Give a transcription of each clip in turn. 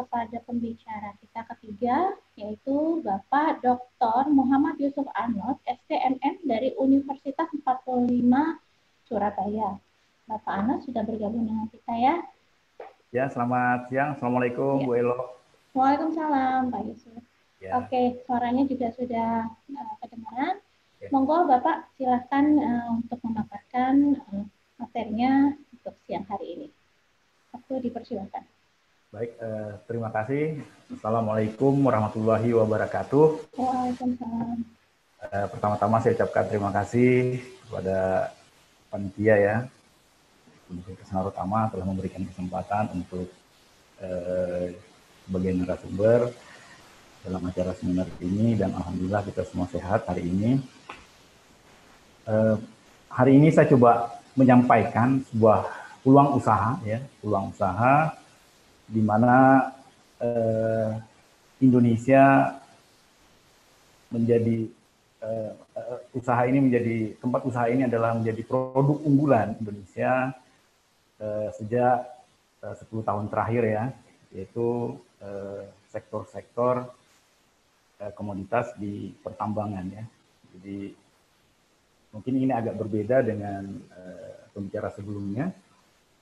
kepada pembicara kita ketiga, yaitu Bapak Dr. Muhammad Yusuf Arnold, STMM dari Universitas 45 Surabaya. Bapak Arnold sudah bergabung dengan kita ya. Ya, selamat siang. Assalamualaikum, Ya. Bu Elo. Waalaikumsalam, Pak Yusuf. Ya. Oke, suaranya juga sudah kedengaran. Ya. Monggo Bapak silahkan untuk memaparkan materinya untuk siang hari ini. Aku dipersilakan. Baik, terima kasih. Assalamualaikum warahmatullahi wabarakatuh. Waalaikumsalam. Pertama-tama saya ucapkan terima kasih kepada panitia ya, Universitas Narutama telah memberikan kesempatan untuk sebagai narasumber dalam acara seminar ini, dan alhamdulillah kita semua sehat hari ini. Hari ini saya coba menyampaikan sebuah peluang usaha ya, peluang usaha di mana Indonesia menjadi usaha ini menjadi tempat usaha ini adalah menjadi produk unggulan Indonesia sejak 10 tahun terakhir ya, yaitu sektor-sektor komoditas di pertambangan ya. Jadi mungkin ini agak berbeda dengan pembicara sebelumnya,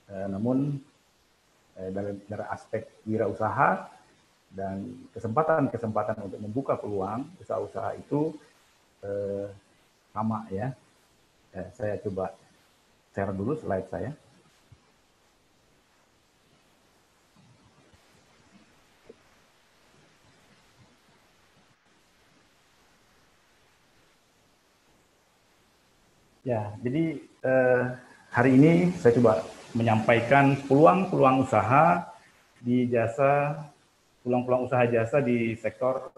namun dari aspek wirausaha dan kesempatan untuk membuka peluang usaha-usaha itu sama ya. Saya coba share dulu slide saya. Ya, jadi hari ini saya coba menyampaikan peluang-peluang usaha di jasa, peluang-peluang usaha jasa di sektor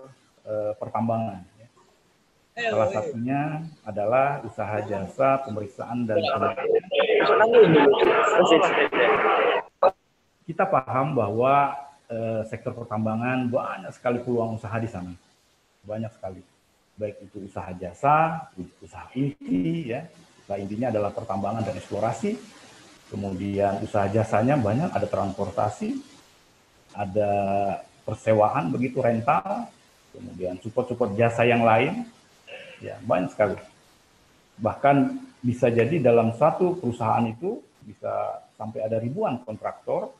pertambangan. Salah satunya adalah usaha jasa pemeriksaan dan kita paham bahwa sektor pertambangan banyak sekali peluang usaha di sana, banyak sekali. Baik itu usaha jasa, usaha inti ya. Usaha intinya adalah pertambangan dan eksplorasi. Kemudian usaha jasanya banyak, ada transportasi, ada persewaan begitu, rental, kemudian support jasa yang lain. Ya, banyak sekali. Bahkan bisa jadi dalam satu perusahaan itu bisa sampai ada ribuan kontraktor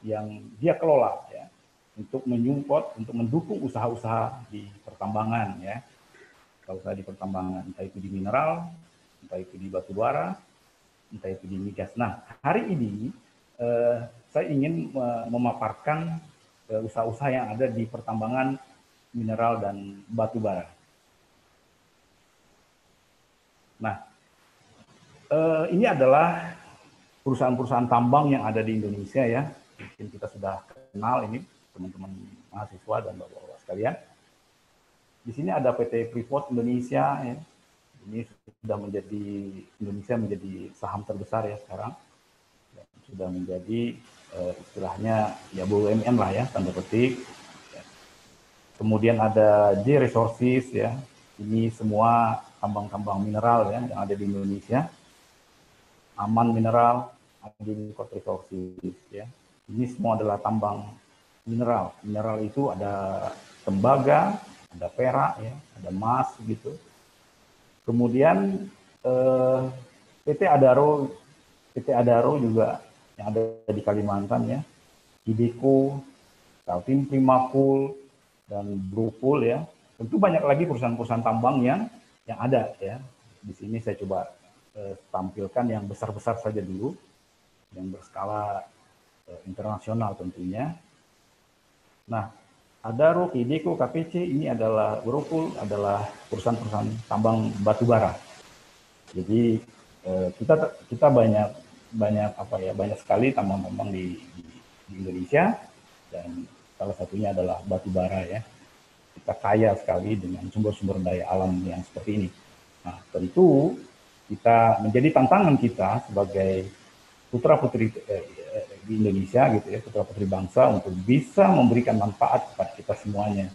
yang dia kelola ya, untuk menyupport, untuk mendukung usaha-usaha di pertambangan ya. Usaha di pertambangan, entah itu di mineral, entah itu di batu bara, entah itu di migas. Nah, hari ini saya ingin memaparkan usaha-usaha yang ada di pertambangan mineral dan batu bara. Nah, ini adalah perusahaan-perusahaan tambang yang ada di Indonesia ya. Mungkin kita sudah kenal ini, teman-teman mahasiswa dan bapak-bapak sekalian. Di sini ada PT Freeport Indonesia, ya. Ini sudah menjadi, Indonesia menjadi saham terbesar ya sekarang. Sudah menjadi istilahnya ya BUMN lah ya, tanda petik. Kemudian ada J Resources ya, ini semua tambang-tambang mineral ya yang ada di Indonesia. Aman Mineral, Agricultural Resources ya. Ini semua adalah tambang mineral. Mineral itu ada tembaga, ada perak ya, ada emas gitu. Kemudian PT Adaro juga yang ada di Kalimantan ya, Ideco, Kaltim Primakul, dan Brupul ya. Tentu banyak lagi perusahaan-perusahaan tambang yang ada ya. Di sini saya coba tampilkan yang besar-besar saja dulu, yang berskala internasional tentunya. Nah, Adaro, Ideco, KPC ini adalah Brupul adalah perusahaan-perusahaan tambang batu bara. Jadi kita banyak sekali tambang-tambang di Indonesia, dan salah satunya adalah batu bara ya. Kita kaya sekali dengan sumber-sumber daya alam yang seperti ini. Nah, tentu kita menjadi tantangan kita sebagai putra-putri di Indonesia gitu ya, putra-putri bangsa untuk bisa memberikan manfaat kepada kita semuanya,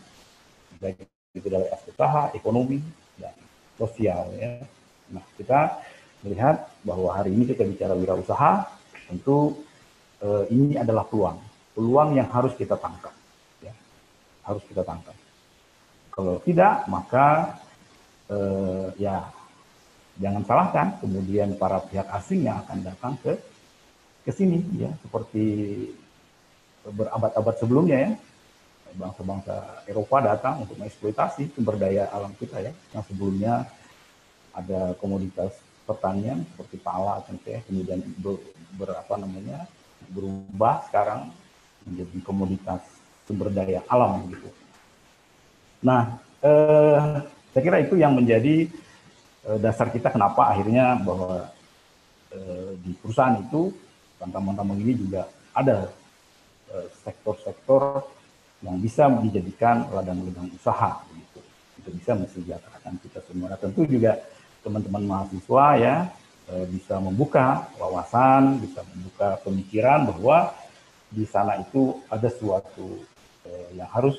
baik itu dari aspek usaha, ekonomi, dan sosial ya. Nah, kita melihat bahwa hari ini kita bicara wirausaha, tentu ini adalah peluang yang harus kita tangkap. harus kita tangkap. Kalau tidak, maka ya jangan salahkan kemudian para pihak asing yang akan datang ke sini, ya, seperti berabad-abad sebelumnya, ya, bangsa-bangsa Eropa datang untuk mengeksploitasi sumber daya alam kita, ya, yang sebelumnya ada komoditas pertanian seperti pala, teh, kemudian berubah sekarang menjadi komoditas sumber daya alam gitu. Nah, saya kira itu yang menjadi dasar kita kenapa akhirnya bahwa di perusahaan itu tambang-tambang ini juga ada sektor-sektor yang bisa dijadikan ladang-ladang usaha gitu. Itu bisa mensejahterakan kita semua. Nah, tentu juga teman-teman mahasiswa ya bisa membuka wawasan, bisa membuka pemikiran bahwa di sana itu ada suatu yang harus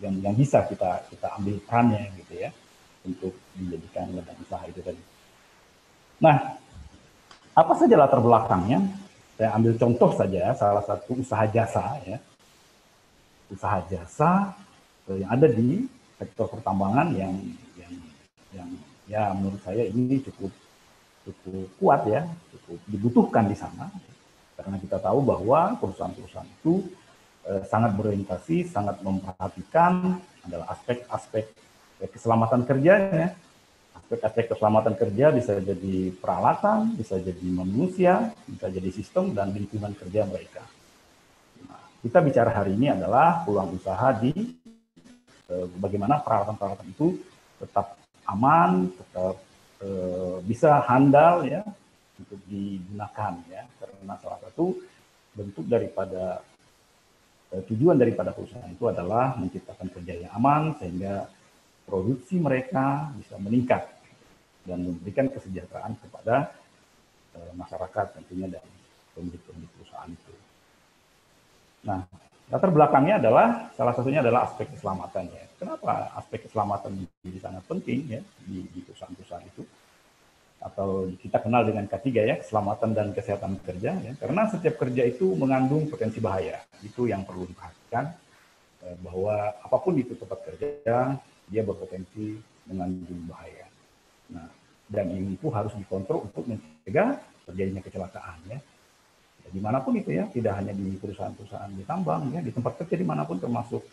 yang bisa kita ambil perannya gitu ya untuk dijadikan ladang usaha itu tadi. Nah, apa saja latar belakangnya? Saya ambil contoh saja salah satu usaha jasa ya. Usaha jasa yang ada di sektor pertambangan yang ya menurut saya ini cukup kuat ya, cukup dibutuhkan di sana. Karena kita tahu bahwa perusahaan-perusahaan itu sangat berorientasi, sangat memperhatikan adalah aspek-aspek keselamatan kerjanya. Aspek-aspek keselamatan kerja bisa jadi peralatan, bisa jadi manusia, bisa jadi sistem dan lingkungan kerja mereka. Nah, kita bicara hari ini adalah peluang usaha di bagaimana peralatan-peralatan itu tetap aman, tetap bisa handal ya untuk digunakan ya, karena salah satu bentuk daripada tujuan daripada perusahaan itu adalah menciptakan kerja yang aman sehingga produksi mereka bisa meningkat dan memberikan kesejahteraan kepada masyarakat tentunya dan pemilik-pemilik perusahaan itu. Nah, latar belakangnya adalah salah satunya adalah aspek keselamatan ya. Kenapa aspek keselamatan menjadi sangat penting ya di perusahaan-perusahaan itu? Atau kita kenal dengan K3 ya, keselamatan dan kesehatan kerja ya. Karena setiap kerja itu mengandung potensi bahaya. Itu yang perlu diperhatikan bahwa apapun itu tempat kerja dia berpotensi mengandung bahaya. Nah, dan ini itu harus dikontrol untuk mencegah terjadinya kecelakaan ya. Dimanapun itu ya, tidak hanya di perusahaan-perusahaan di tambang ya, di tempat kerja dimanapun termasuk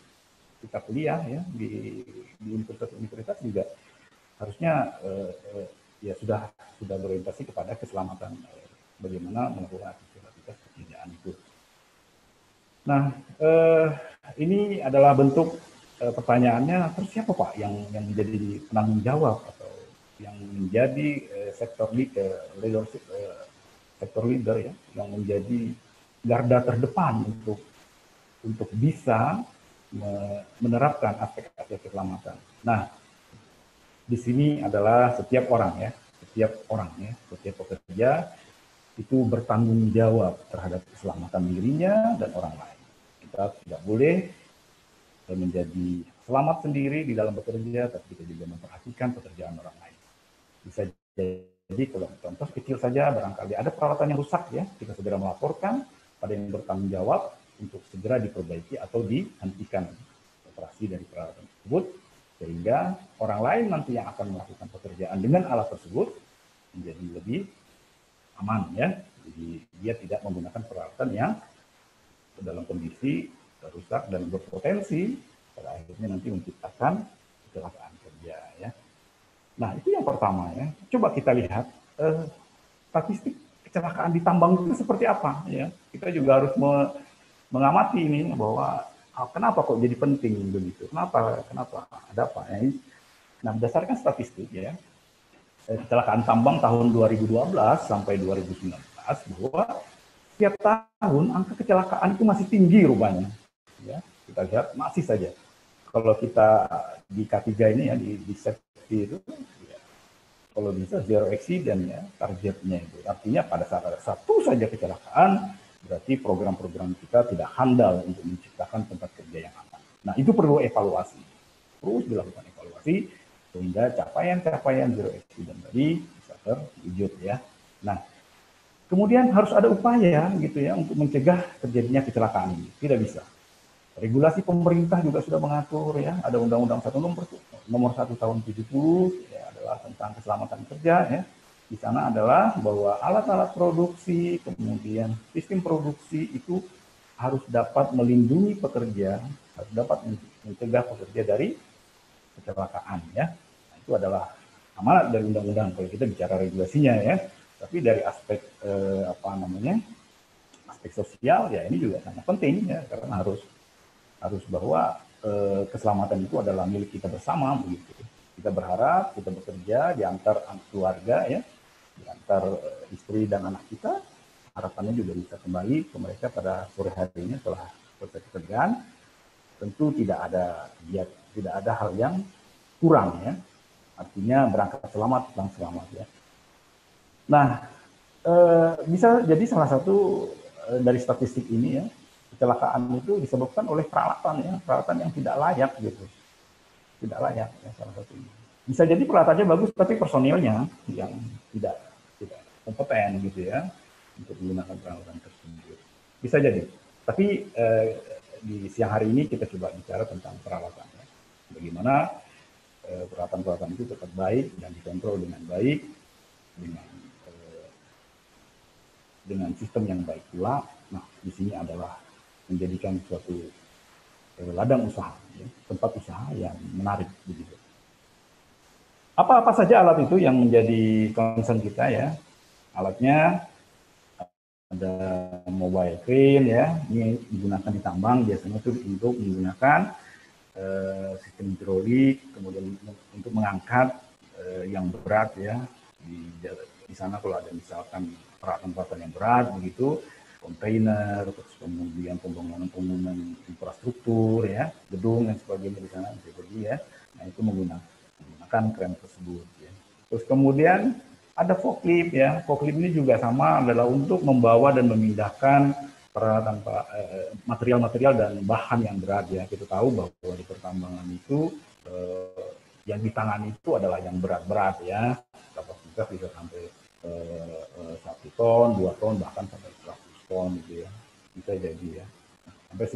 kita kuliah ya di universitas juga harusnya ya sudah berorientasi kepada keselamatan bagaimana melakukan aktivitas pekerjaan itu. Nah, ini adalah bentuk pertanyaannya, terus siapa Pak yang menjadi penanggung jawab atau yang menjadi sektor leadership, sektor leader ya, yang menjadi garda terdepan untuk bisa menerapkan aspek-aspek keselamatan. Nah, di sini adalah setiap orang ya, setiap pekerja itu bertanggung jawab terhadap keselamatan dirinya dan orang lain. Kita tidak boleh menjadi selamat sendiri di dalam bekerja, tapi kita juga memperhatikan pekerjaan orang lain. Bisa jadi kalau contoh kecil saja, barangkali ada peralatan yang rusak ya, kita segera melaporkan pada yang bertanggung jawab untuk segera diperbaiki atau dihentikan operasi dari peralatan tersebut, sehingga orang lain nanti yang akan melakukan pekerjaan dengan alat tersebut menjadi lebih aman ya. Jadi dia tidak menggunakan peralatan yang dalam kondisi rusak dan berpotensi pada akhirnya nanti menciptakan kecelakaan kerja ya. Nah, itu yang pertama ya. Coba kita lihat statistik kecelakaan di tambang itu seperti apa ya. Kita juga harus mengamati ini bahwa kenapa kok jadi penting begitu? Kenapa ada apa? Nah, berdasarkan statistik ya, kecelakaan tambang tahun 2012 sampai 2019 bahwa setiap tahun angka kecelakaan itu masih tinggi rupanya. Ya, kita lihat masih saja. Kalau kita di K3 ini ya di safety itu, ya, kalau bisa zero accident ya targetnya itu. Artinya pada saat ada satu saja kecelakaan, berarti program-program kita tidak handal untuk menciptakan tempat kerja yang aman. Nah, itu perlu evaluasi. Terus dilakukan evaluasi sehingga capaian-capaian zero accident tadi bisa terwujud ya. Nah, kemudian harus ada upaya gitu ya untuk mencegah terjadinya kecelakaan ini. Tidak bisa Regulasi pemerintah juga sudah mengatur ya, ada Undang-Undang 1 nomor 1 tahun 70 ya, adalah tentang keselamatan kerja ya. Di sana adalah bahwa alat-alat produksi, kemudian sistem produksi itu harus dapat melindungi pekerja, harus dapat mencegah pekerja dari kecelakaan ya. Nah, itu adalah amanat dari undang-undang kalau kita bicara regulasinya ya. Tapi dari aspek aspek sosial ya ini juga sangat penting ya, karena harus bahwa keselamatan itu adalah milik kita bersama begitu. Kita berharap kita bekerja di antar keluarga ya, di antar istri dan anak kita, harapannya juga bisa kembali ke mereka pada sore harinya setelah selesai pekerjaan. Tentu tidak ada hal yang kurang ya. Artinya berangkat selamat, pulang selamat ya. Nah, bisa jadi salah satu dari statistik ini ya, kecelakaan itu disebabkan oleh peralatan yang tidak layak gitu, tidak layak ya, salah satunya. Bisa jadi peralatannya bagus tapi personilnya yang tidak kompeten gitu ya untuk menggunakan peralatan tersebut. Bisa jadi. Tapi di siang hari ini kita coba bicara tentang peralatan ya. Bagaimana peralatan-peralatan itu tetap baik dan dikontrol dengan baik dengan sistem yang baik pula. Nah, di sini adalah menjadikan suatu ladang usaha, ya, tempat usaha yang menarik begitu. Apa-apa saja alat itu yang menjadi concern kita ya. Alatnya ada mobile crane ya, ini digunakan di tambang biasanya itu untuk menggunakan sistem hidrolik, kemudian untuk mengangkat yang berat ya. Di sana kalau ada misalkan peralatan-peralatan yang berat begitu, kontainer, terus kemudian pembangunan infrastruktur ya, gedung dan sebagainya di sana bisa pergi ya. Nah itu menggunakan kren tersebut ya. Terus kemudian ada forklift ya. Forklift ini juga sama, adalah untuk membawa dan memindahkan peralatan material-material dan bahan yang berat ya. Kita tahu bahwa di pertambangan itu yang ditangani itu adalah yang berat-berat ya. Kapasitas bisa sampai 1 ton, 2 ton, bahkan sampai 100 ton gitu ya. Bisa jadi ya. Sampai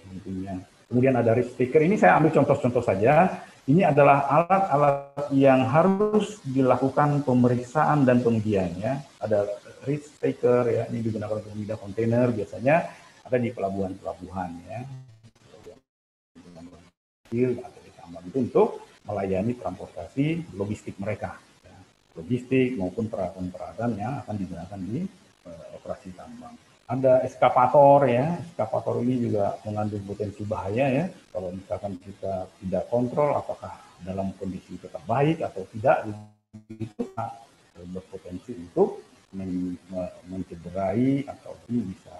segitunya. Kemudian ada risk taker. Ini saya ambil contoh-contoh saja. Ini adalah alat-alat yang harus dilakukan pemeriksaan dan pengujian ya. Ada risk taker ya, ini digunakan untuk memindah kontainer, biasanya ada di pelabuhan-pelabuhan ya. Atau di tambang itu untuk melayani transportasi logistik mereka. Ya. Logistik maupun peralatan-peralatan yang akan digunakan di operasi tambang. Ada eskavator ya, eskavator ini juga mengandung potensi bahaya ya. Kalau misalkan kita tidak kontrol apakah dalam kondisi tetap baik atau tidak, itu berpotensi untuk mencederai atau bisa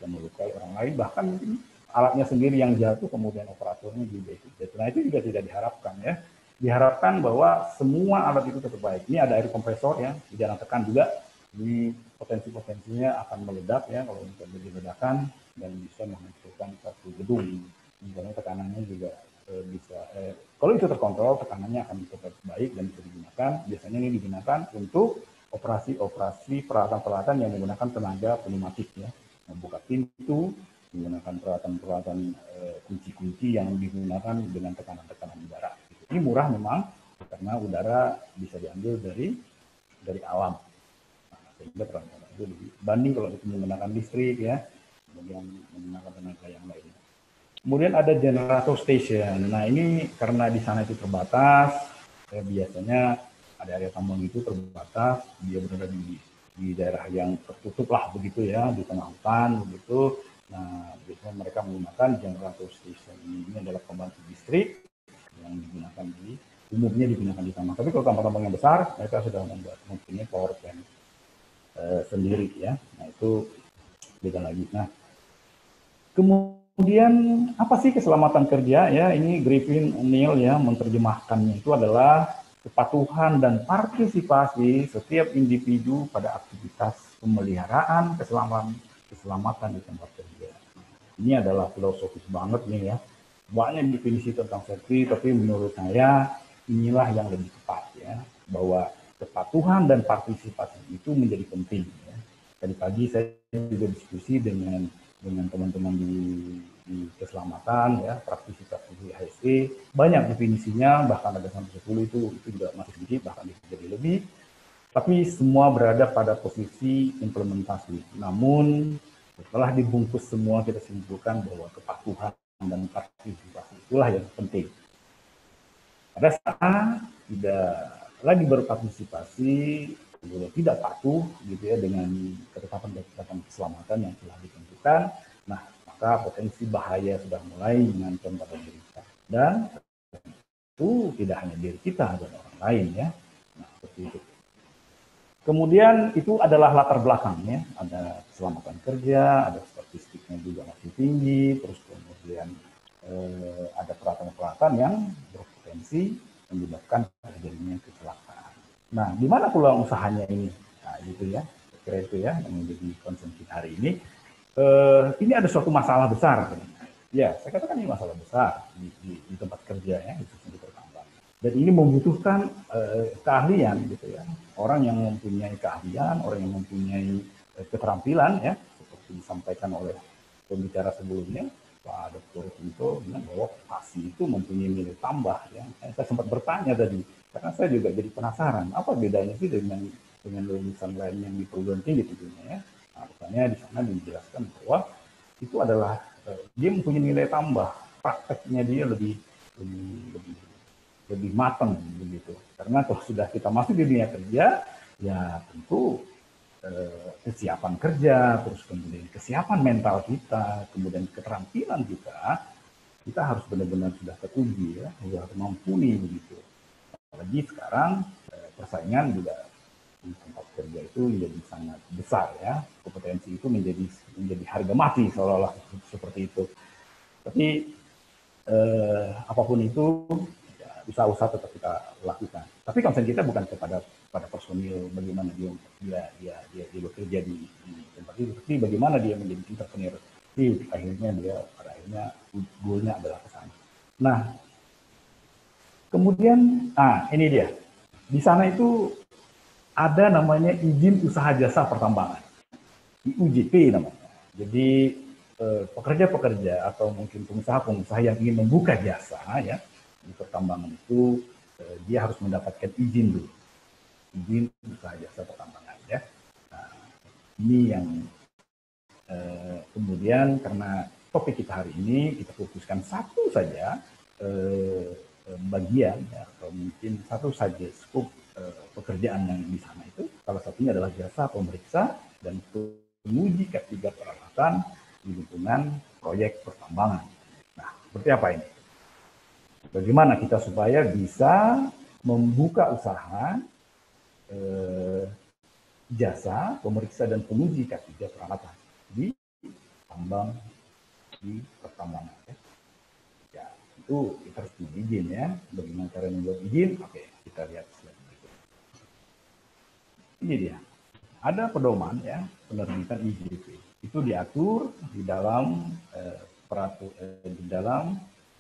melukai orang lain, bahkan mungkin alatnya sendiri yang jatuh kemudian operatornya juga ikut jatuh. Nah itu juga tidak diharapkan ya. Diharapkan bahwa semua alat itu tetap baik. Ini ada air kompresor ya, jangan tekan juga. Ini potensi-potensinya akan meledak ya kalau terjadi ledakan dan bisa menghancurkan satu gedung. Misalnya tekanannya juga bisa, kalau itu terkontrol tekanannya akan tetap baik dan bisa digunakan. Biasanya ini digunakan untuk operasi-operasi peralatan-peralatan yang menggunakan tenaga pneumatik ya, membuka pintu, menggunakan peralatan-peralatan kunci-kunci yang digunakan dengan tekanan-tekanan udara. Ini murah memang karena udara bisa diambil dari alam. Sehingga peralatan itu dibanding kalau itu menggunakan listrik ya, kemudian menggunakan tenaga yang lainnya. Kemudian ada generator station. Nah ini karena di sana itu terbatas, biasanya ada area tambang itu terbatas, dia berada di daerah yang tertutup lah begitu ya, di tengah hutan begitu. Nah biasanya mereka menggunakan generator station. Ini adalah pembangkit listrik yang digunakan umumnya digunakan di tambang. Tapi kalau tambang-tambang yang besar, mereka sudah mempunyai power plant sendiri ya. Nah itu beda lagi. Nah kemudian apa sih keselamatan kerja ya? Ini Griffin O'Neil ya menerjemahkannya itu adalah kepatuhan dan partisipasi setiap individu pada aktivitas pemeliharaan keselamatan di tempat kerja. Ini adalah filosofis banget nih ya. Banyak definisi tentang safety, tapi menurut saya inilah yang lebih tepat ya, bahwa kepatuhan dan partisipasi itu menjadi penting. Ya. Tadi pagi saya juga diskusi dengan dengan teman-teman di keselamatan ya, praktisitas di HSE, banyak definisinya, bahkan ada sampai 10 itu juga masih sedikit, bahkan bisa jadi lebih, tapi semua berada pada posisi implementasi. Namun setelah dibungkus semua, kita simpulkan bahwa kepatuhan dan partisipasi itulah yang penting. Pada saat tidak lagi berpartisipasi, tidak patuh gitu ya dengan ketetapan keselamatan yang telah ditentukan, nah maka potensi bahaya sudah mulai mengancam pada diri kita. Dan itu tidak hanya diri kita dan orang lain ya. Nah, seperti itu. Kemudian itu adalah latar belakangnya, ada keselamatan kerja, ada statistiknya juga masih tinggi, terus kemudian ada peralatan-peralatan yang berpotensi menyebabkan terjadinya kecelakaan. Nah, di mana peluang usahanya ini? Nah, gitu ya, kira itu ya yang menjadi concern kita hari ini. Ini ada suatu masalah besar. Ya, saya katakan ini masalah besar di tempat kerja ya, khususnya di pertambangan. Dan ini membutuhkan keahlian gitu ya. Orang yang mempunyai keahlian, orang yang mempunyai keterampilan ya, seperti disampaikan oleh pembicara sebelumnya, Pak Dr. Kunto bilang bahwa vokasi itu mempunyai nilai tambah ya. Saya sempat bertanya tadi, karena saya juga jadi penasaran, apa bedanya sih dengan lulusan lain yang di perguruan tinggi tentunya ya. Nah, misalnya di sana dijelaskan bahwa itu adalah dia mempunyai nilai tambah, prakteknya dia lebih matang begitu. Karena kalau sudah kita masuk di dunia kerja, ya tentu kesiapan kerja, terus kemudian kesiapan mental kita, kemudian keterampilan kita harus benar-benar sudah teruji ya, harus mumpuni begitu. Apalagi sekarang persaingan juga di tempat kerja itu menjadi sangat besar ya, kompetensi itu menjadi harga mati seolah-olah seperti itu. Tapi apapun itu usaha-usaha tetap kita lakukan. Tapi concern kita bukan pada personil bagaimana dia bekerja di tempat itu, tapi bagaimana dia menjadi entrepreneur. Pada akhirnya goalnya adalah ke sana. Nah, kemudian, ini dia. Di sana itu ada namanya izin usaha jasa pertambangan, IUJP namanya. Jadi pekerja-pekerja atau mungkin pengusaha-pengusaha yang ingin membuka jasa ya di pertambangan itu dia harus mendapatkan izin dulu, izin usaha jasa pertambangan ya. Nah, ini yang kemudian karena topik kita hari ini kita fokuskan satu saja bagian ya, atau mungkin satu saja skop pekerjaan yang di sana itu. Salah satunya adalah jasa pemeriksa dan penguji K3 peralatan di lingkungan proyek pertambangan. Nah, seperti apa ini? Bagaimana kita supaya bisa membuka usaha jasa pemeriksa dan penguji K3 peralatan di tambang di pertambangan. Ya, itu kita harus punya izin ya. Bagaimana cara membuat izin? Oke, kita lihat slide berikut. Ini dia. Ada pedoman ya penerbitan IJP. Itu diatur di dalam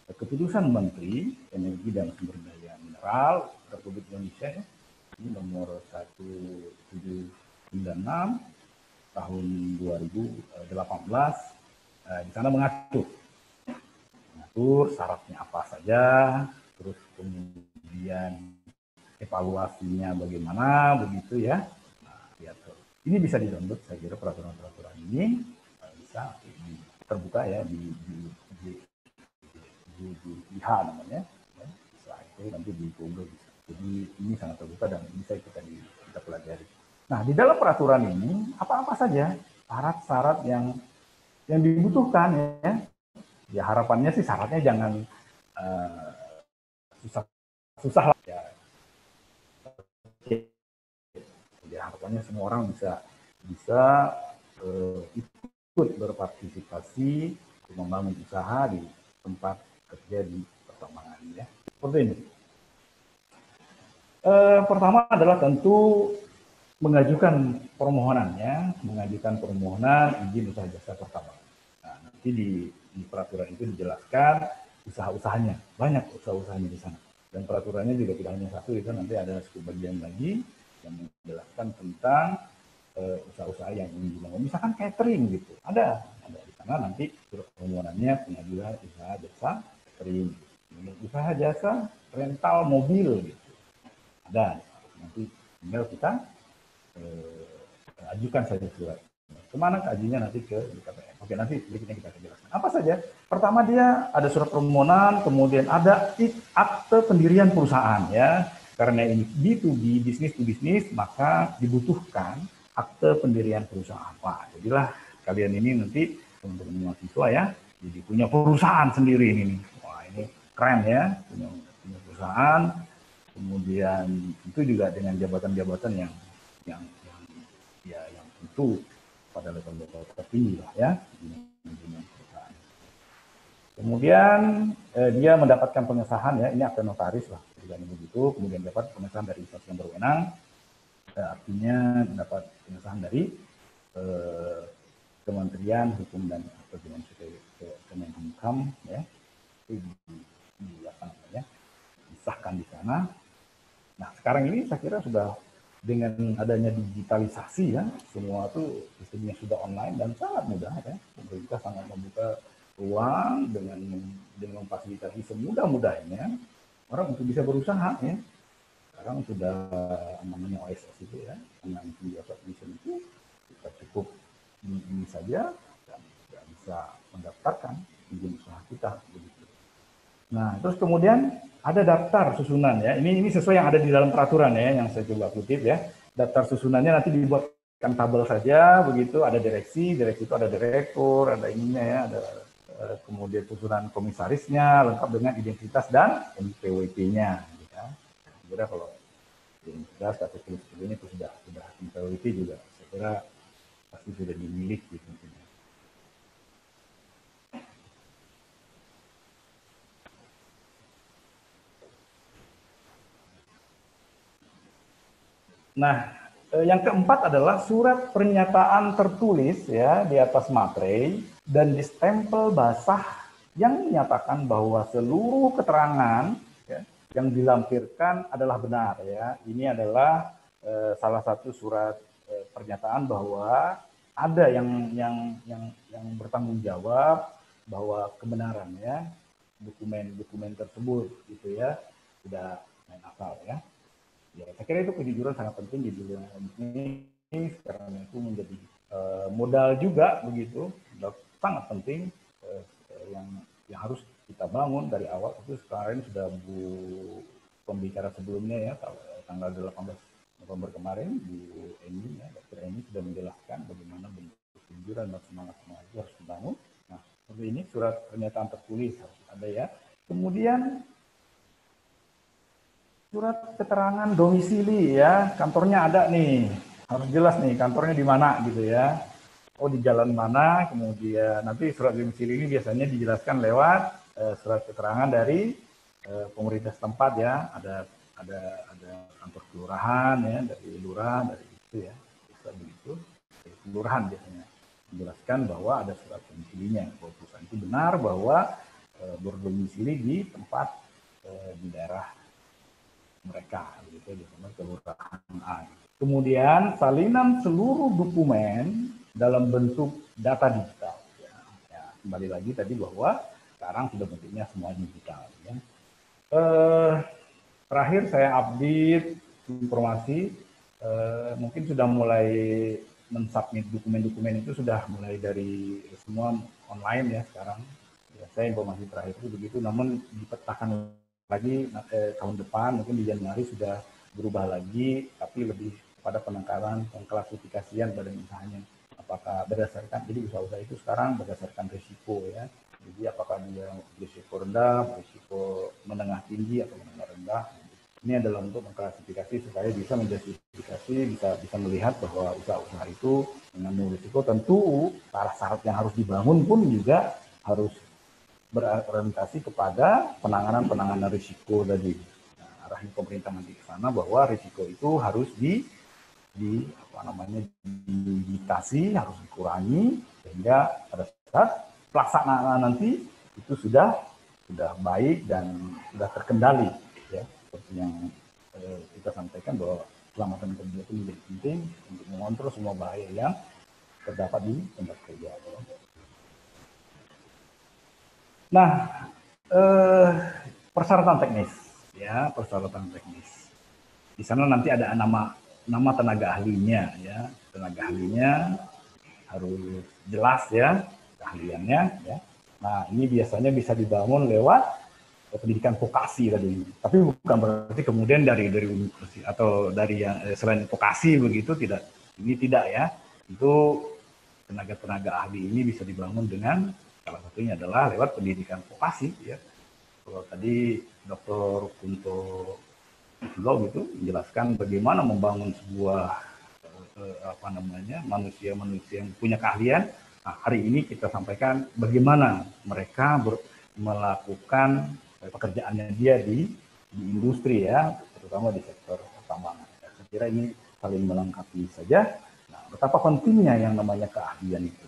keputusan Menteri Energi dan Sumber Daya Mineral Republik Indonesia ya. Ini nomor 1796 tahun 2018. Di sana mengatur syaratnya apa saja, terus kemudian evaluasinya bagaimana begitu ya. Nah, ini bisa di-download, saya kira peraturan-peraturan ini bisa terbuka ya di H namanya ya. Setelah itu nanti di Google bisa. Jadi ini sangat terbuka dan bisa kita pelajari. Nah, di dalam peraturan ini apa-apa saja syarat-syarat yang dibutuhkan ya. Ya harapannya sih syaratnya jangan susah lah ya. Ya harapannya semua orang bisa ikut berpartisipasi membangun usaha di tempat kerja di pertambangan ya. Seperti ini. Pertama adalah tentu mengajukan permohonan izin usaha jasa pertambangan. Nah, nanti di peraturan itu dijelaskan usaha-usahanya, banyak usaha-usahanya di sana. Dan peraturannya juga tidak hanya satu, itu nanti ada bagian lagi yang menjelaskan tentang usaha-usaha yang ingin dibangun. Misalkan catering gitu, ada karena nanti surat permohonannya pengajuan usaha jasa catering, usaha jasa rental mobil gitu, ada. Nanti tinggal kita ajukan saja surat. Kemana ajunya nanti ke BKPM. Oke, nanti berikutnya kita akan jelaskan. Apa saja? Pertama dia ada surat permohonan, kemudian ada akte pendirian perusahaan ya. Karena ini B2B, bisnis to bisnis, maka dibutuhkan akte pendirian perusahaan. Wah, jadilah kalian ini nanti teman-teman mahasiswa ya, jadi punya perusahaan sendiri ini. Wah, ini keren ya, punya perusahaan. Kemudian itu juga dengan jabatan-jabatan yang tentu pada level-level tertinggi lah ya. Kemudian dia mendapatkan pengesahan ya, ini akte notaris lah, begitu. Kemudian dapat pengesahan dari instansi yang berwenang, artinya mendapat pengesahan dari Kementerian Hukum dan Kemenkumham ya, itu disahkan di sana. Nah sekarang ini saya kira sudah dengan adanya digitalisasi ya, semua itu sistemnya sudah online dan sangat mudah ya. Pemerintah sangat membuka ruang dengan memfasilitasi semudah-mudahnya orang untuk bisa berusaha ya. Sekarang sudah namanya OSS itu ya, Online Submission itu kita cukup ini saja dan tidak bisa mendaftarkan izin usaha kita begitu. Nah terus kemudian ada daftar susunan ya. Ini sesuai yang ada di dalam peraturan ya, yang saya coba kutip ya. Daftar susunannya nanti dibuatkan tabel saja begitu. Ada direksi itu ada direktur, ada ininya ya, ada kemudian susunan komisarisnya lengkap dengan identitas dan NPWP-nya. Ya. Kira kalau identitas KTP ini itu sudah NPWP juga. Saya kira pasti sudah dimiliki gitu. Nah, yang keempat adalah surat pernyataan tertulis ya di atas materai dan distempel basah yang menyatakan bahwa seluruh keterangan ya, yang dilampirkan adalah benar ya. Ini adalah salah satu surat pernyataan bahwa ada yang bertanggung jawab bahwa kebenaran ya dokumen tersebut gitu ya, tidak main asal ya. Ya, saya kira itu kejujuran sangat penting di dunia ini karena itu menjadi modal juga begitu, sangat penting yang harus kita bangun dari awal. Itu sekarang sudah pembicara sebelumnya ya, tanggal 18 November kemarin Bu Eni ya, Dr. Eni sudah menjelaskan bagaimana bentuk kejujuran dan semangat itu harus dibangun. Nah, seperti ini surat pernyataan tertulis harus ada ya. Kemudian surat keterangan domisili ya, kantornya ada nih, harus jelas nih kantornya di mana gitu ya. Oh di jalan mana, kemudian nanti surat domisili ini biasanya dijelaskan lewat surat keterangan dari pemerintah setempat ya, ada kantor kelurahan ya, dari lurah, dari itu ya, bisa begitu, dari kelurahan biasanya menjelaskan bahwa ada surat domisilinya, bahwa perusahaan itu benar bahwa berdomisili di tempat di daerah mereka begitu di kelurahan A. Kemudian salinan seluruh dokumen dalam bentuk data digital. Ya, kembali lagi tadi bahwa sekarang sudah bentuknya semua digital. Ya. Terakhir saya update informasi, mungkin sudah mulai mensubmit dokumen-dokumen itu sudah mulai dari semua online ya sekarang. Ya, saya informasi terakhir itu begitu, namun dipetakan lagi tahun depan mungkin di Januari sudah berubah lagi, tapi lebih pada penekanan pengklasifikasian badan usahanya. Apakah berdasarkan, jadi usaha-usaha itu sekarang berdasarkan risiko ya. Jadi apakah dia risiko rendah, risiko menengah tinggi atau menengah rendah. Ini adalah untuk mengklasifikasi supaya bisa menjustifikasi, bisa melihat bahwa usaha-usaha itu mengandung risiko. Tentu syarat yang harus dibangun pun juga harus berorientasi kepada penanganan risiko tadi. Nah, arahnya pemerintah nanti ke sana bahwa risiko itu harus dibatasi, harus dikurangi sehingga pada saat pelaksanaan nanti itu sudah baik dan sudah terkendali ya, seperti yang kita sampaikan bahwa keselamatan kerja itu menjadi penting untuk mengontrol semua bahaya yang terdapat di tempat kerja. Nah, eh, persyaratan teknis, ya, persyaratan teknis. Di sana nanti ada nama tenaga ahlinya, ya, tenaga ahlinya harus jelas ya keahliannya, ya. Nah, ini biasanya bisa dibangun lewat pendidikan vokasi tadi. Tapi bukan berarti kemudian dari universitas atau dari yang selain vokasi begitu tidak. Ini tidak ya. Itu tenaga-tenaga ahli ini bisa dibangun dengan salah satunya adalah lewat pendidikan vokasi ya. Kalau tadi Dr. Kunto Lo gitu menjelaskan bagaimana membangun sebuah manusia-manusia yang punya keahlian. Nah, hari ini kita sampaikan bagaimana mereka melakukan pekerjaannya dia di industri ya, terutama di sektor pertambangan. Saya kira ini saling melengkapi saja. Nah, betapa pentingnya yang namanya keahlian itu.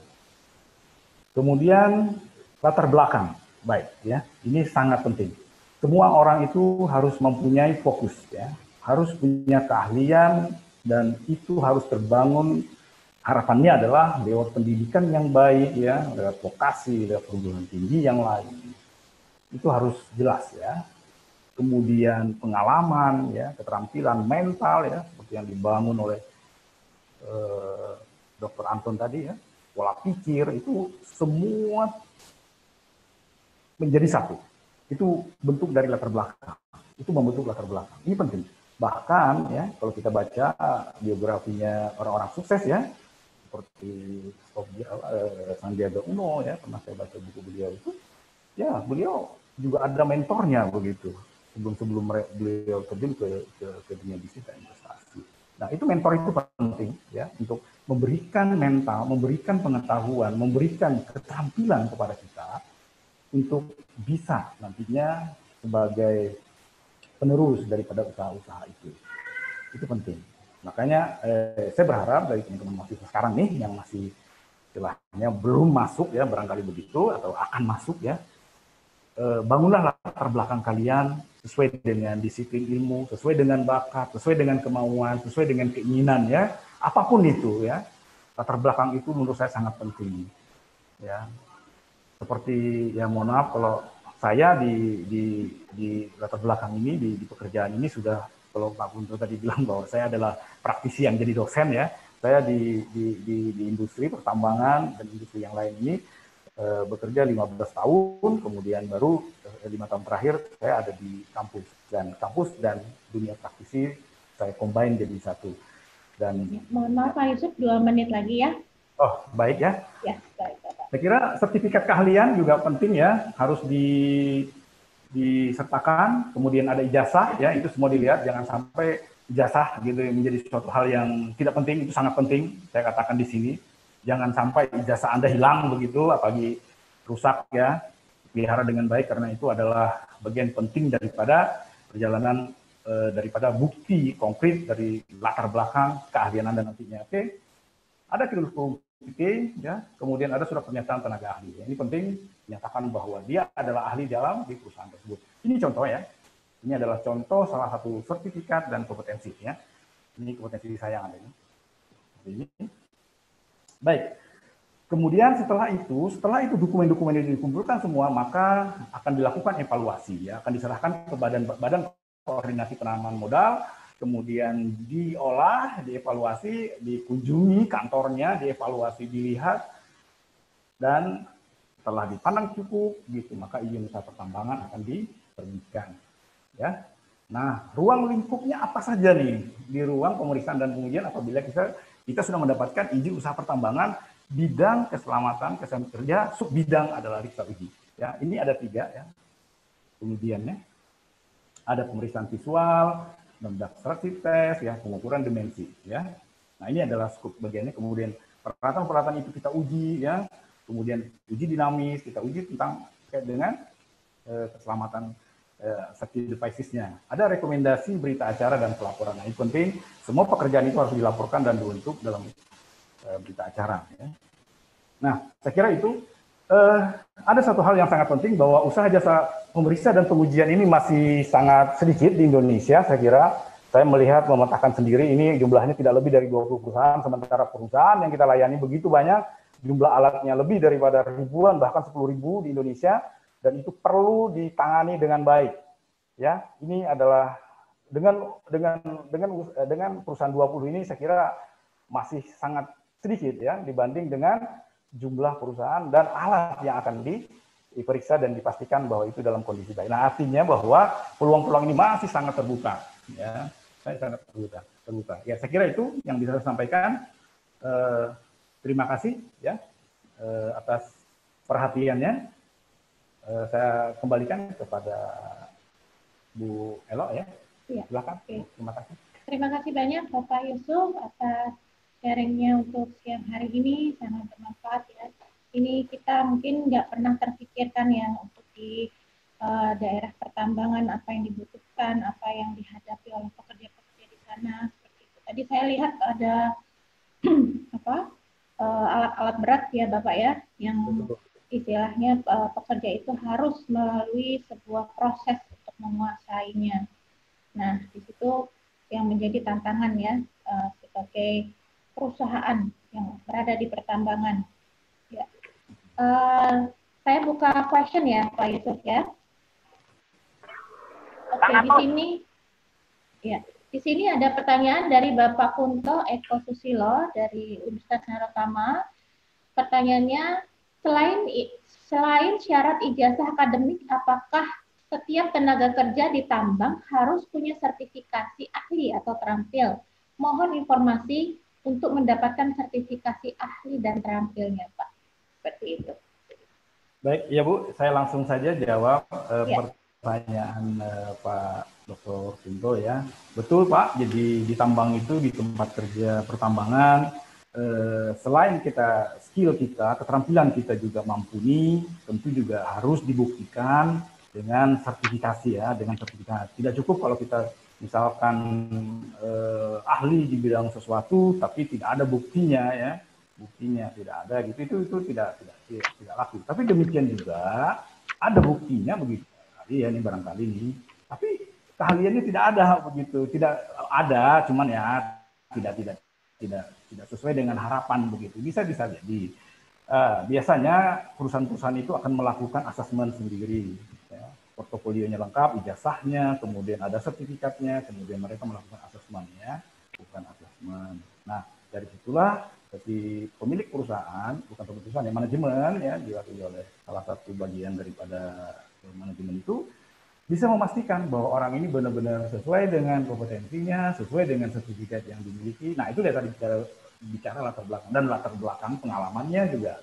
Kemudian latar belakang, baik ya, ini sangat penting. Semua orang itu harus mempunyai fokus ya, harus punya keahlian dan itu harus terbangun. Harapannya adalah lewat pendidikan yang baik ya, lewat vokasi, lewat perguruan tinggi yang lain. Itu harus jelas ya. Kemudian pengalaman ya, keterampilan mental ya, seperti yang dibangun oleh Dr. Anton tadi ya, pola pikir itu semua menjadi satu. Itu bentuk dari latar belakang. Itu membentuk latar belakang. Ini penting. Bahkan ya, kalau kita baca biografinya orang-orang sukses ya, seperti Sandiaga Uno ya, pernah saya baca buku beliau itu, ya beliau juga ada mentornya begitu sebelum beliau terjun ke dunia bisnis dan investasi. Nah itu mentor itu penting ya untuk memberikan mental, memberikan pengetahuan, memberikan keterampilan kepada kita untuk bisa nantinya sebagai penerus daripada usaha-usaha itu. Itu penting. Makanya saya berharap dari teman-teman mahasiswa sekarang nih yang masih istilahnya belum masuk ya barangkali begitu atau akan masuk ya, bangunlah latar belakang kalian sesuai dengan disiplin ilmu, sesuai dengan bakat, sesuai dengan kemauan, sesuai dengan keinginan ya, apapun itu ya. Latar belakang itu menurut saya sangat penting ya. Seperti ya mohon maaf kalau saya di latar belakang ini di pekerjaan ini sudah, kalau Pak Guntur tadi bilang bahwa saya adalah praktisi yang jadi dosen ya, saya di industri pertambangan dan industri yang lain ini bekerja 15 tahun, kemudian baru 5 tahun terakhir saya ada di kampus dan dunia praktisi saya combine jadi satu. Dan mohon maaf Pak Yusuf, 2 menit lagi ya. Oh baik ya. Ya baik Bapak. Saya kira sertifikat keahlian juga penting ya, harus disertakan, kemudian ada ijazah ya, itu semua dilihat, jangan sampai ijazah gitu menjadi suatu hal yang tidak penting. Itu sangat penting saya katakan di sini, jangan sampai ijazah Anda hilang begitu, apalagi rusak ya, pelihara dengan baik karena itu adalah bagian penting daripada perjalanan daripada bukti konkret dari latar belakang keahlian Anda nantinya. Oke, ada kurikulum ya, kemudian ada surat pernyataan tenaga ahli. Ini penting menyatakan bahwa dia adalah ahli dalam di perusahaan tersebut. Ini contoh ya. Ini adalah contoh salah satu sertifikat dan kompetensi ya. Ini kompetensi saya yang ada ini. Baik. Kemudian setelah itu dokumen-dokumen yang dikumpulkan semua, maka akan dilakukan evaluasi ya, akan diserahkan ke badan koordinasi penanaman modal. Kemudian diolah, dievaluasi, dikunjungi kantornya, dievaluasi, dilihat, dan setelah dipandang cukup, gitu, maka izin usaha pertambangan akan diterbitkan. Ya. Nah, ruang lingkupnya apa saja nih? Di ruang pemeriksaan dan pengujian apabila kita sudah mendapatkan izin usaha pertambangan, bidang keselamatan kerja, sub bidang adalah riksa uji. Ya, ini ada 3 ya. Kemudiannya ada pemeriksaan visual, demonstrasi tes, ya, pengukuran dimensi, ya. Nah ini adalah skop bagiannya. Kemudian peralatan-peralatan itu kita uji, ya. Kemudian uji dinamis, kita uji tentang terkait dengan keselamatan safety devices-nya. Ada rekomendasi berita acara dan pelaporan. Nah ini penting. Semua pekerjaan itu harus dilaporkan dan dibentuk dalam berita acara. Ya. Nah saya kira itu. Ada satu hal yang sangat penting bahwa usaha jasa pemeriksa dan pengujian ini masih sangat sedikit di Indonesia. Saya kira saya melihat memetakan sendiri ini jumlahnya tidak lebih dari 20 perusahaan, sementara perusahaan yang kita layani begitu banyak, jumlah alatnya lebih daripada ribuan bahkan 10.000 di Indonesia. dan itu perlu ditangani dengan baik. Ya, ini adalah dengan perusahaan 20 ini saya kira masih sangat sedikit ya dibanding dengan jumlah perusahaan dan alat yang akan diperiksa dan dipastikan bahwa itu dalam kondisi baik. Nah, artinya bahwa peluang-peluang ini masih sangat terbuka ya. Saya sangat terbuka. Ya, saya kira itu yang bisa saya sampaikan. Terima kasih ya atas perhatiannya. Saya kembalikan kepada Bu Elo ya. Ya. Silakan. Oke. Terima kasih. Terima kasih banyak Bapak Yusuf atas sharingnya untuk siang hari ini, sangat bermanfaat ya. Ini kita mungkin nggak pernah terpikirkan ya untuk di daerah pertambangan apa yang dibutuhkan, apa yang dihadapi oleh pekerja-pekerja di sana. Seperti itu. Tadi saya lihat ada alat-alat berat ya Bapak ya, yang istilahnya pekerja itu harus melalui sebuah proses untuk menguasainya. Nah, di situ yang menjadi tantangan ya sebagai perusahaan yang berada di pertambangan. Ya. Saya buka question ya Pak Yusuf ya. Oke, di sini ya. Di sini ada pertanyaan dari Bapak Kunto Eko Susilo dari Universitas Narotama. Pertanyaannya, selain syarat ijazah akademik, apakah setiap tenaga kerja di tambang harus punya sertifikasi ahli atau terampil? Mohon informasi untuk mendapatkan sertifikasi ahli dan terampilnya, Pak. Seperti itu. Baik, ya Bu, saya langsung saja jawab pertanyaan Pak Dr. Kunto ya. Betul Pak, jadi di tambang itu, di tempat kerja pertambangan, selain kita skill kita, keterampilan kita juga mumpuni, tentu juga harus dibuktikan dengan sertifikasi ya, dengan sertifikat. Tidak cukup kalau kita misalkan ahli di bidang sesuatu, tapi tidak ada buktinya ya, buktinya tidak ada gitu, itu tidak laku. Tapi demikian juga ada buktinya begitu kali ya, ini barangkali ini, tapi keahliannya tidak ada begitu, tidak ada, cuman ya tidak sesuai dengan harapan begitu. Bisa jadi. Biasanya perusahaan-perusahaan itu akan melakukan asesmen sendiri. Ya. Portofolionya lengkap, ijazahnya, kemudian ada sertifikatnya, kemudian mereka melakukan asesmennya, bukan asesmen. Nah, dari situlah si pemilik perusahaan, bukan perusahaan ya, manajemen ya, diwakili oleh salah satu bagian daripada manajemen itu, bisa memastikan bahwa orang ini benar-benar sesuai dengan kompetensinya, sesuai dengan sertifikat yang dimiliki. Nah, itu dia tadi bicara latar belakang, dan latar belakang pengalamannya juga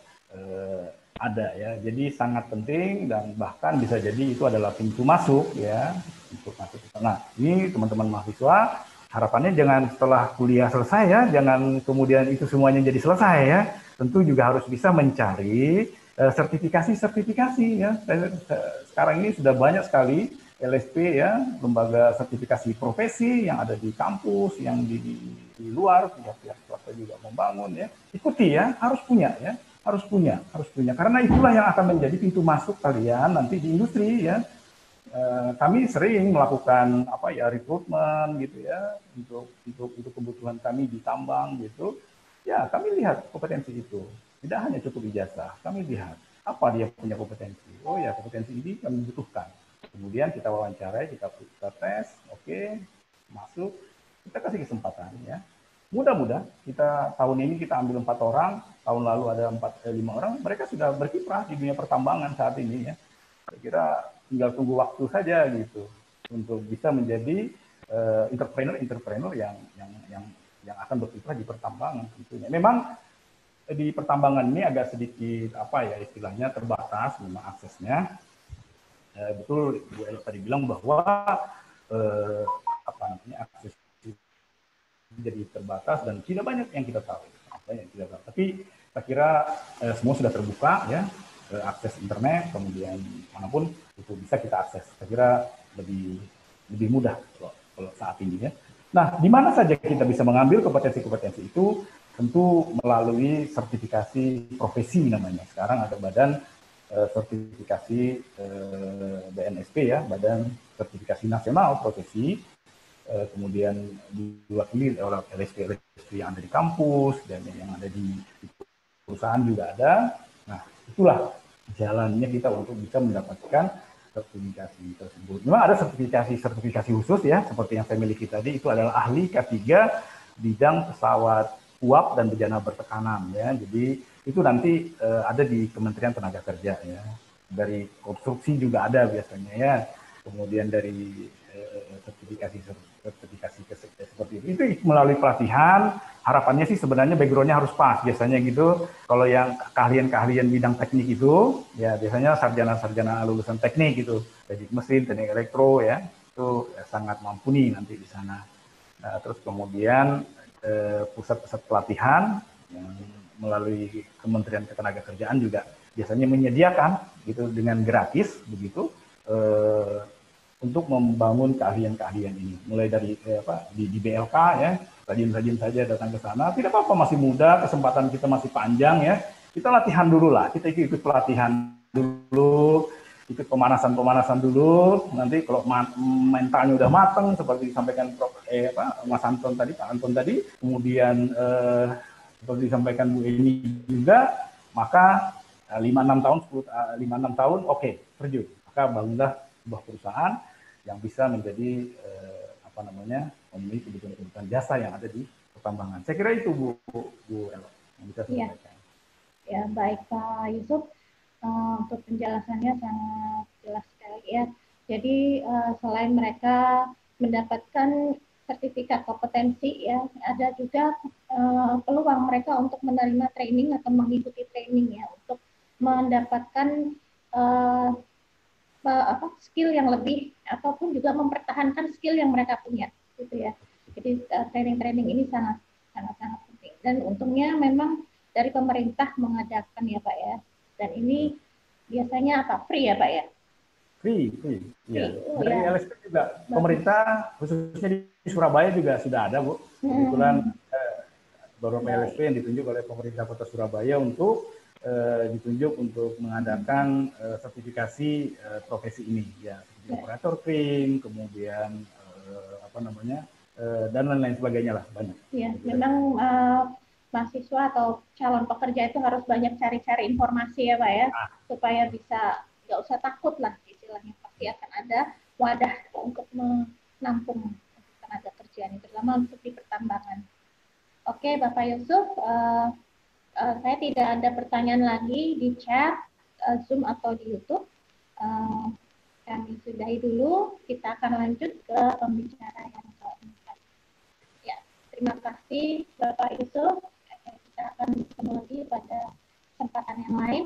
ada ya. Jadi sangat penting, dan bahkan bisa jadi itu adalah pintu masuk ya untuk masuk ke sana. Ini teman-teman mahasiswa, harapannya jangan setelah kuliah selesai ya, jangan kemudian itu semuanya jadi selesai ya. Tentu juga harus bisa mencari sertifikasi ya. Sekarang ini sudah banyak sekali LSP ya, lembaga sertifikasi profesi yang ada di kampus, yang di luar, pihak swasta juga membangun ya. Ikuti ya, harus punya ya, harus punya. Karena itulah yang akan menjadi pintu masuk kalian nanti di industri ya. Kami sering melakukan rekrutmen gitu ya, untuk kebutuhan kami di tambang gitu. Ya, kami lihat kompetensi itu. Tidak hanya cukup ijazah, kami lihat apa dia punya kompetensi. Oh ya, kompetensi ini kami butuhkan. Kemudian kita wawancarai, kita tes, oke, masuk, kita kasih kesempatan ya. Mudah-mudah kita tahun ini kita ambil 4 orang, tahun lalu ada 5 orang, mereka sudah berkiprah di dunia pertambangan saat ini ya. Saya kira tinggal tunggu waktu saja gitu untuk bisa menjadi entrepreneur yang akan berkiprah di pertambangan tentunya. Memang di pertambangan ini agak sedikit istilahnya terbatas memang aksesnya. Betul Bu Elo tadi bilang bahwa akses jadi terbatas dan tidak banyak yang kita tahu. Tapi saya kira semua sudah terbuka ya, akses internet, kemudian manapun itu bisa kita akses. Saya kira lebih mudah kalau saat ini ya. Nah, di mana saja kita bisa mengambil kompetensi-kompetensi itu? Tentu melalui sertifikasi profesi namanya. Sekarang ada badan sertifikasi BNSP ya, Badan Sertifikasi Nasional Profesi, kemudian diwakili oleh LSP yang ada di kampus dan yang ada di perusahaan juga ada. Nah, itulah jalannya kita untuk bisa mendapatkan sertifikasi tersebut. Memang ada sertifikasi khusus ya, seperti yang saya miliki tadi, itu adalah ahli K3 bidang pesawat uap dan bejana bertekanan ya. Jadi itu nanti ada di Kementerian Tenaga Kerja ya. Dari konstruksi juga ada biasanya ya. Kemudian dari sertifikasi seperti itu melalui pelatihan. Harapannya sih sebenarnya backgroundnya harus pas biasanya gitu. Kalau yang keahlian bidang teknik itu ya biasanya sarjana lulusan teknik gitu, teknik mesin, teknik elektro ya, itu ya, sangat mumpuni nanti di sana. Nah, terus kemudian pusat-pusat pelatihan yang melalui Kementerian Ketenagakerjaan juga biasanya menyediakan gitu dengan gratis begitu untuk membangun keahlian-keahlian ini. Mulai dari di BLK ya, rajin-rajin saja datang ke sana. Tidak apa-apa, masih muda, kesempatan kita masih panjang ya. Kita latihan dulu lah, kita ikut pelatihan dulu, ikut pemanasan dulu. Nanti kalau mentalnya udah matang, seperti disampaikan Mas Anton tadi, Pak Anton tadi, kemudian seperti disampaikan Bu Eni juga, maka 5-6 tahun, 5-6 tahun, oke, terjun. Maka bangunlah sebuah perusahaan yang bisa menjadi memenuhi kebutuhan jasa yang ada di pertambangan. Saya kira itu Bu Elo yang bisa saya sampaikan. Ya, baik Pak Yusuf, untuk penjelasannya sangat jelas sekali ya. Jadi selain mereka mendapatkan sertifikat kompetensi ya, ada juga peluang mereka untuk menerima training atau mengikuti training ya untuk mendapatkan skill yang lebih ataupun juga mempertahankan skill yang mereka punya gitu ya. Jadi training-training ini sangat penting dan untungnya memang dari pemerintah mengadakan ya Pak ya. Dan ini biasanya free ya Pak ya? Free. Ya. Dari LSP juga pemerintah khususnya di Surabaya juga sudah ada Bu. Kebetulan beberapa LSP yang ditunjuk oleh pemerintah Kota Surabaya untuk ditunjuk untuk mengadakan sertifikasi profesi ini ya, seperti operator crane, kemudian dan lain-lain sebagainya lah, banyak. Ya, memang mahasiswa atau calon pekerja itu harus banyak cari-cari informasi ya Pak ya, supaya bisa nggak usah takut lah istilahnya, pasti akan ada wadah untuk menampung tenaga kerja ini, terutama untuk di pertambangan. Oke Bapak Yusuf, saya tidak ada pertanyaan lagi di chat, Zoom atau di YouTube. Kami sudahi dulu, kita akan lanjut ke pembicara yang keempat. Ya, terima kasih Bapak Yusuf. Kita akan ketemu lagi pada kesempatan yang lain.